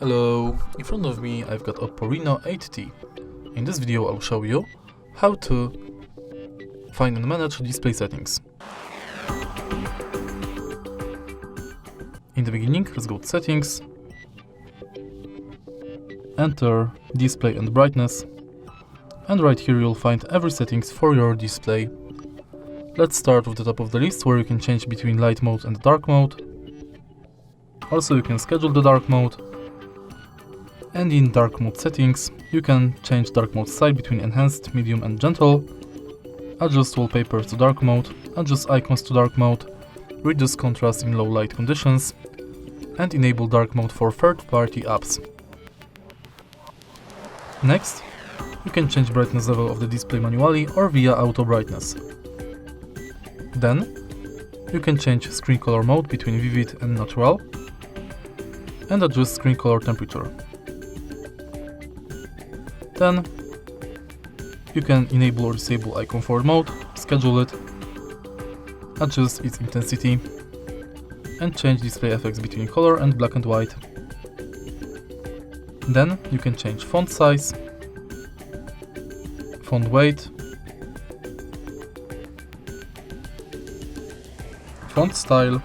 Hello, in front of me I've got Oppo Reno 8T. In this video I'll show you how to find and manage display settings. In the beginning, let's go to settings, enter display and brightness, and right here you'll find every settings for your display. Let's start with the top of the list where you can change between light mode and dark mode. Also you can schedule the dark mode. And in dark mode settings, you can change dark mode style between enhanced, medium and gentle, adjust wallpapers to dark mode, adjust icons to dark mode, reduce contrast in low light conditions, and enable dark mode for third-party apps. Next, you can change brightness level of the display manually or via auto brightness. Then, you can change screen color mode between vivid and natural, and adjust screen color temperature. Then, you can enable or disable icon forward mode, schedule it, adjust its intensity, and change display effects between color and black and white. Then, you can change font size, font weight, font style,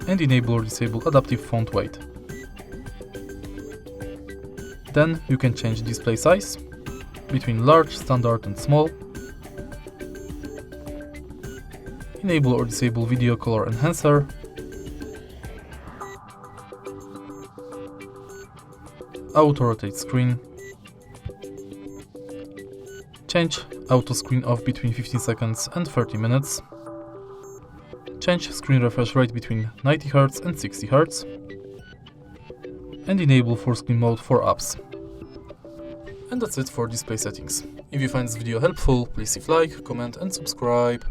and enable or disable adaptive font weight. Then you can change display size between large, standard and small, enable or disable video color enhancer, auto rotate screen, change auto screen off between 15 seconds and 30 minutes, change screen refresh rate between 90 Hz and 60 Hz, and enable full screen mode for apps. And that's it for display settings. If you find this video helpful, please leave like, comment and subscribe.